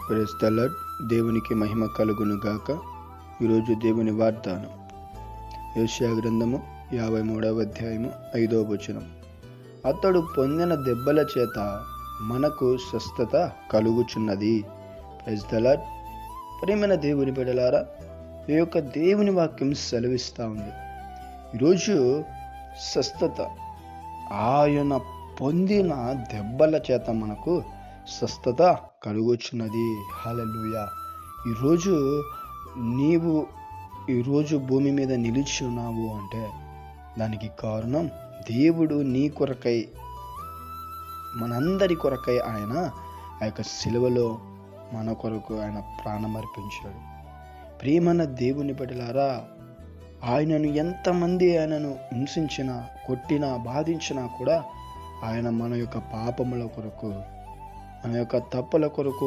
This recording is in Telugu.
Praise the lord. దేవునికి మహిమ కలుగును గాక. ఈరోజు దేవుని వాగ్దానం యెషయా గ్రంథము 53వ అధ్యాయము 5వ వచనం. అతడు పొందిన దెబ్బల చేత మనకు స్వస్థత కలుగుచున్నది. Praise the lord. ప్రియమైన దేవుని బిడ్డలారా, ఈ యొక్క దేవుని వాక్యం సెలవిస్తూ ఉంది. ఈరోజు స్వస్థత ఆయన పొందిన దెబ్బల చేత మనకు స్వస్థత కలుగుచున్నది. హల్లెలూయా. ఈరోజు భూమి మీద నిలిచి ఉన్నావు అంటే దానికి కారణం దేవుడు నీ కొరకై, మనందరి కొరకై ఆయన ఆ యొక్క సిలువలో మన కొరకు ఆయన ప్రాణం అర్పించాడు. ప్రియమైన దేవుని బిడ్డలారా, ఆయనను ఎంతమంది ఆయనను హింసించినా, కొట్టినా, బాధించినా కూడా ఆయన మన యొక్క పాపముల కొరకు, మన యొక్క తప్పుల కొరకు